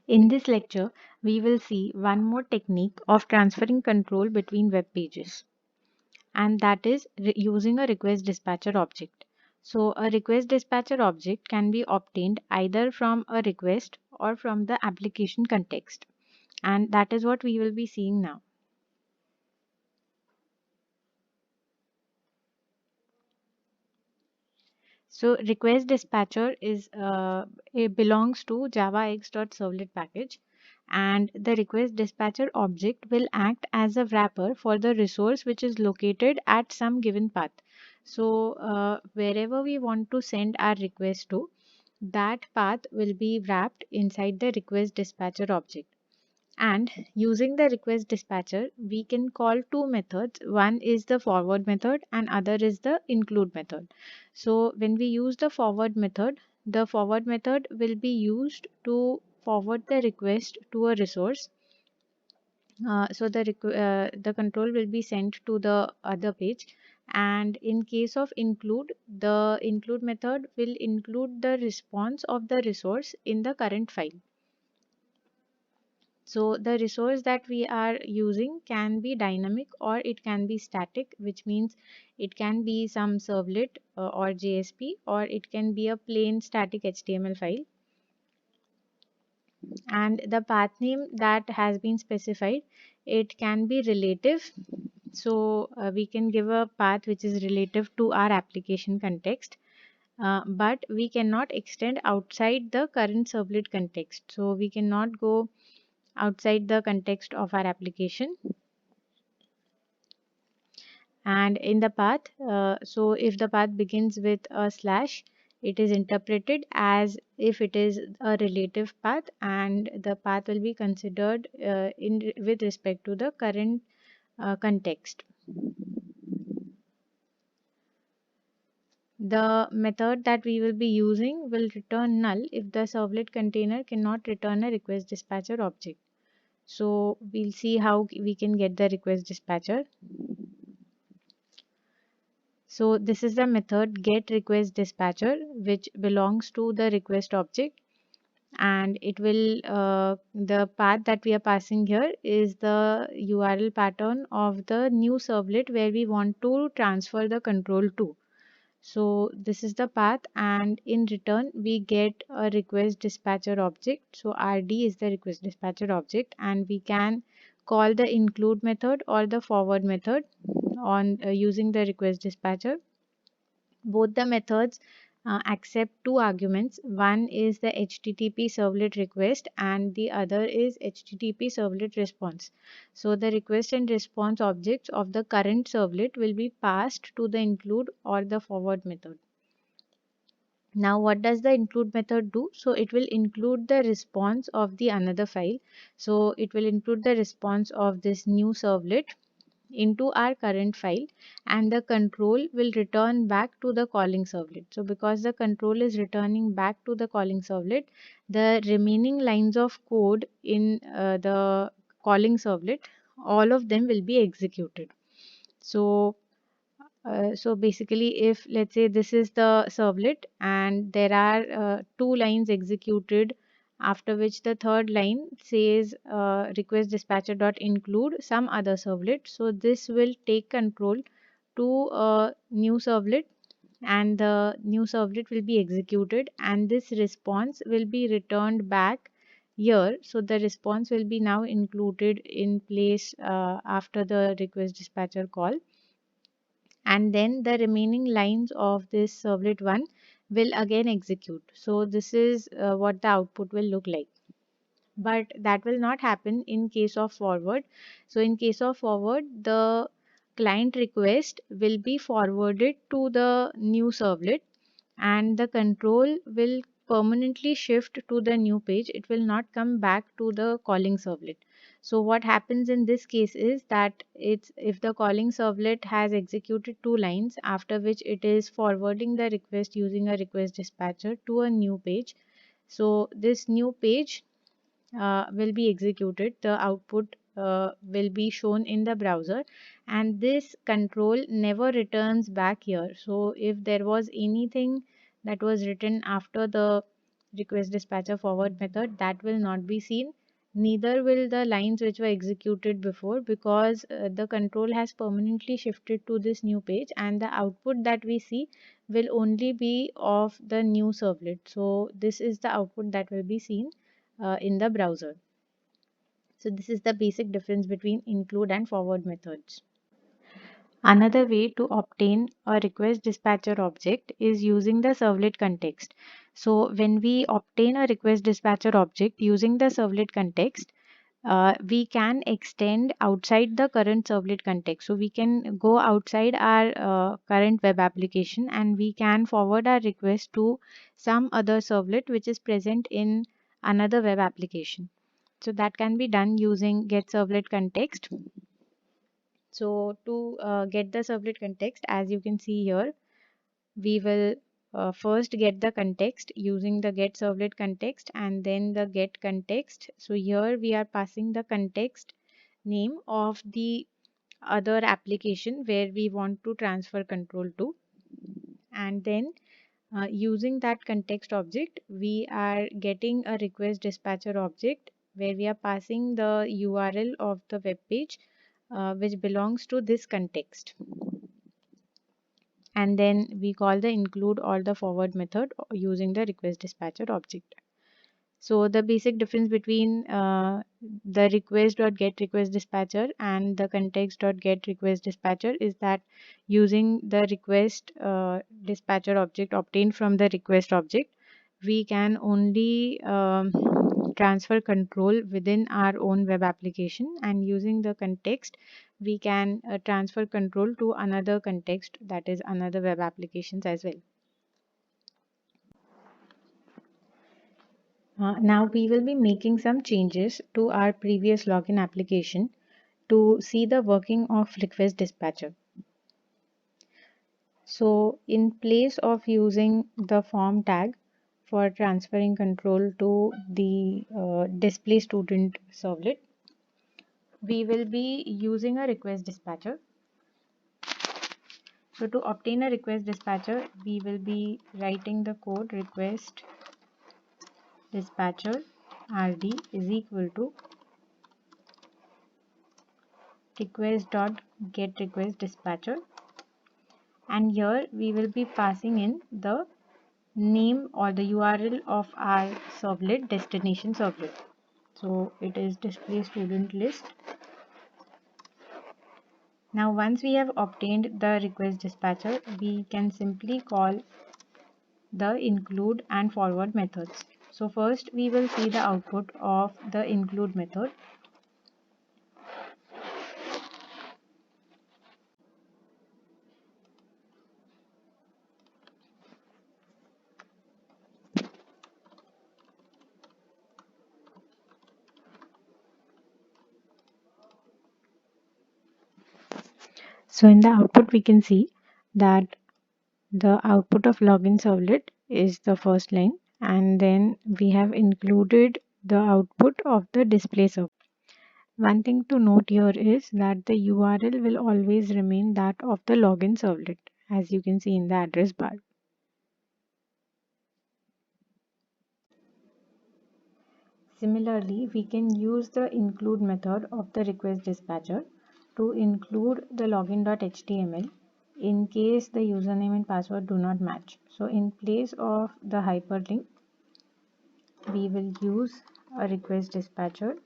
In this lecture, we will see one more technique of transferring control between web pages, and that is using a request dispatcher object. So, a request dispatcher object can be obtained either from a request or from the application context, and that is what we will be seeing now. So request dispatcher is it belongs to javax.servlet package, and the request dispatcher object will act as a wrapper for the resource which is located at some given path. So wherever we want to send our request to, that path will be wrapped inside the request dispatcher object. And using the request dispatcher, we can call two methods. One is the forward method and other is the include method. So when we use the forward method will be used to forward the request to a resource. The control will be sent to the other page. And in case of include, the include method will include the response of the resource in the current file. So the resource that we are using can be dynamic or it can be static, which means it can be some servlet or JSP, or it can be a plain static HTML file. And the path name that has been specified, it can be relative. So we can give a path which is relative to our application context. But we cannot extend outside the current servlet context. So we cannot go outside the context of our application. And in the path, so if the path begins with a slash, it is interpreted as if it is a relative path, and the path will be considered with respect to the current context. The method that we will be using will return null if the servlet container cannot return a request dispatcher object. So we'll see how we can get the request dispatcher. So this is the method get request dispatcher, which belongs to the request object, and it will the path that we are passing here is the URL pattern of the new servlet where we want to transfer the control to. So this is the path, and in return we get a request dispatcher object. So RD is the request dispatcher object, and we can call the include method or the forward method on using the request dispatcher. Both the methods accept two arguments. One is the HTTP servlet request and the other is HTTP servlet response. So the request and response objects of the current servlet will be passed to the include or the forward method. Now what does the include method do? So it will include the response of the another file. So it will include the response of this new servlet into our current file, and the control will return back to the calling servlet. So because the control is returning back to the calling servlet, the remaining lines of code in the calling servlet, all of them will be executed. So basically, if let's say this is the servlet and there are two lines executed, after which the third line says request dispatcher dot include some other servlet. So this will take control to a new servlet, and the new servlet will be executed, and this response will be returned back here. So the response will be now included in place after the request dispatcher call, and then the remaining lines of this servlet 1 will again execute. So this is what the output will look like. But that will not happen in case of forward. So in case of forward, the client request will be forwarded to the new servlet, and the control will permanently shift to the new page. It will not come back to the calling servlet. So what happens in this case is that it's if the calling servlet has executed two lines, after which it is forwarding the request using a request dispatcher to a new page. So this new page will be executed. The output will be shown in the browser, and this control never returns back here. So if there was anything that was written after the request dispatcher forward method, that will not be seen. Neither will the lines which were executed before, because the control has permanently shifted to this new page, and the output that we see will only be of the new servlet. So this is the output that will be seen in the browser. So this is the basic difference between include and forward methods. Another way to obtain a request dispatcher object is using the servlet context. So when we obtain a request dispatcher object using the servlet context, we can extend outside the current servlet context. So we can go outside our current web application, and we can forward our request to some other servlet which is present in another web application. So that can be done using get servlet context. So to get the servlet context, as you can see here, we will first get the context using the get servlet context and then the get context. So here we are passing the context name of the other application where we want to transfer control to, and then using that context object, we are getting a request dispatcher object where we are passing the URL of the web page which belongs to this context. And then we call the include or the forward method using the request dispatcher object. So the basic difference between the request.get request dispatcher and the context.get request dispatcher is that using the request dispatcher object obtained from the request object, we can only transfer control within our own web application, and using the context, we can transfer control to another context, that is another web applications as well. Now we will be making some changes to our previous login application to see the working of request dispatcher. So in place of using the form tag for transferring control to the display student servlet, we will be using a request dispatcher. So to obtain a request dispatcher, we will be writing the code request dispatcher rd is equal to request.get request dispatcher, and here we will be passing in the name or the URL of our servlet, destination servlet. So it is display student list. Now once we have obtained the request dispatcher, we can simply call the include and forward methods. So first we will see the output of the include method. So in the output we can see that the output of login servlet is the first line, and then we have included the output of the display servlet. One thing to note here is that the URL will always remain that of the login servlet, as you can see in the address bar. Similarly, we can use the include method of the request dispatcher to include the login.html in case the username and password do not match. So in place of the hyperlink, we will use a request dispatcher.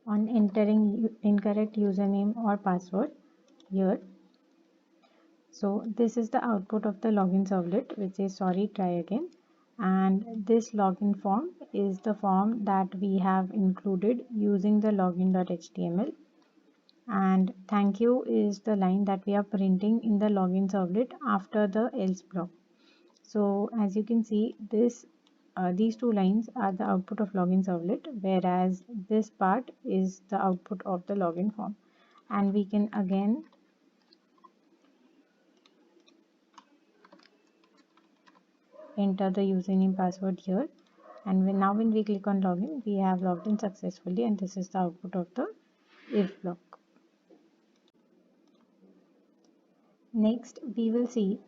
On entering incorrect username or password here. So this is the output of the login servlet, which is sorry, try again. And this login form is the form that we have included using the login.html. And thank you is the line that we are printing in the login servlet after the else block. So as you can see, this these two lines are the output of login servlet, whereas this part is the output of the login form. And we can again enter the username password here, and now when we click on login, we have logged in successfully, and this is the output of the if block. Next, we will see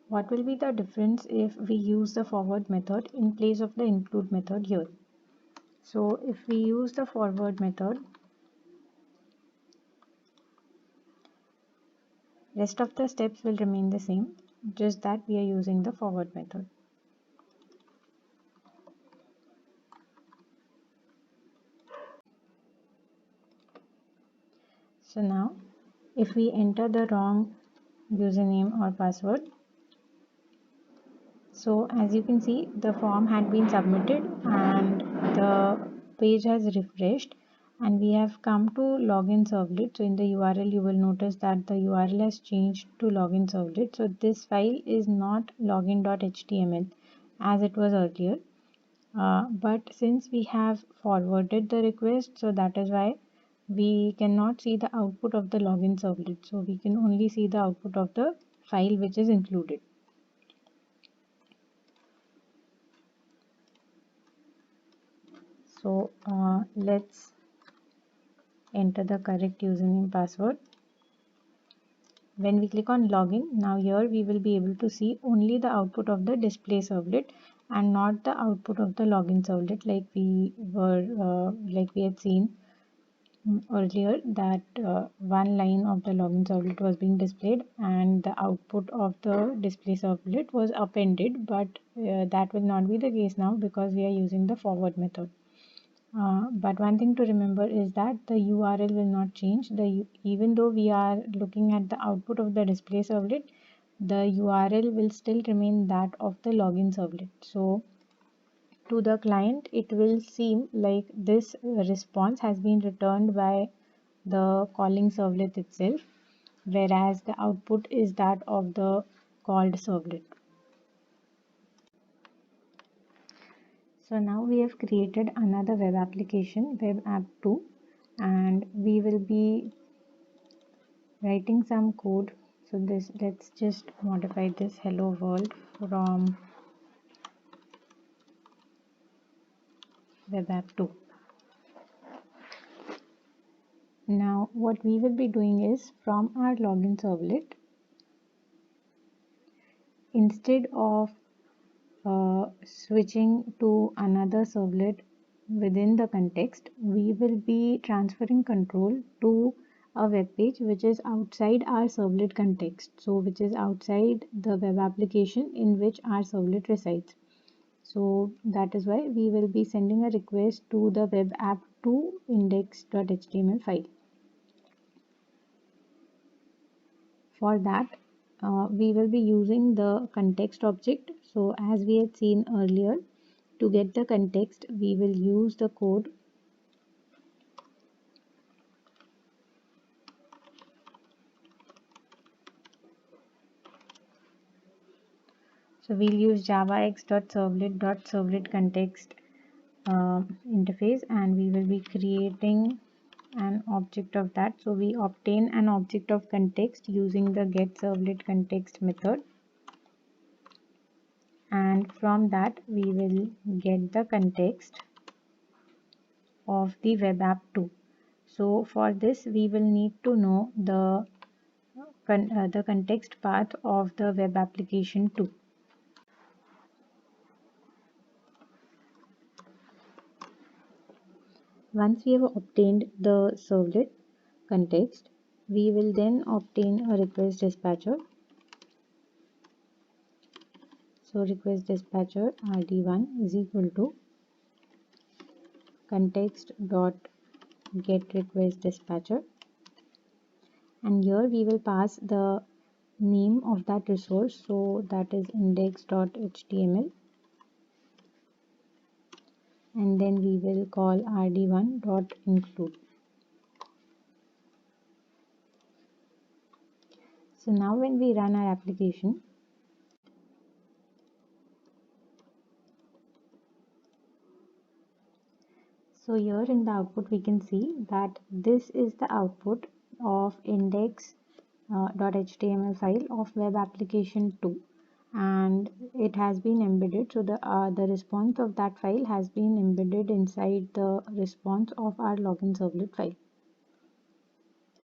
what will be the difference if we use the forward method in place of the include method here. So if we use the forward method, rest of the steps will remain the same, just that we are using the forward method. So now if we enter the wrong username or password, so as you can see, the form had been submitted and the page has refreshed, and we have come to login servlet. So in the URL you will notice that the URL has changed to login servlet. So this file is not login.html as it was earlier, but since we have forwarded the request, so that is why we cannot see the output of the login servlet. So we can only see the output of the file which is included. So let's enter the correct username password. When we click on login, now here we will be able to see only the output of the display servlet and not the output of the login servlet, like we had seen earlier, that one line of the login servlet was being displayed and the output of the display servlet was appended, but that will not be the case now because we are using the forward method. But one thing to remember is that the URL will not change. Even though we are looking at the output of the display servlet, the URL will still remain that of the login servlet. So to the client, it will seem like this response has been returned by the calling servlet itself, whereas the output is that of the called servlet. So now we have created another web application, web app 2, and we will be writing some code. So let's just modify this hello world from web app 2. Now what we will be doing is, from our login servlet, instead of switching to another servlet within the context, we will be transferring control to a web page which is outside our servlet context, so which is outside the web application in which our servlet resides. So that is why we will be sending a request to the web app to index.html file. For that, we will be using the context object. So as we had seen earlier, to get the context, we will use the code so we'll use javax.servlet.servlet context interface, and we will be creating an object of that. So we obtain an object of context using the getServletContext method, and from that we will get the context of the web app 2. So for this we will need to know the context path of the web application 2. Once we have obtained the servlet context, we will then obtain a request dispatcher. So request dispatcher rd1 is equal to context dot get request dispatcher, and here we will pass the name of that resource, so that is index.html, and then we will call rd1.include. So now when we run our application, So here in the output we can see that this is the output of index.html file of web application 2, and it has been embedded. So the response of that file has been embedded inside the response of our login servlet file.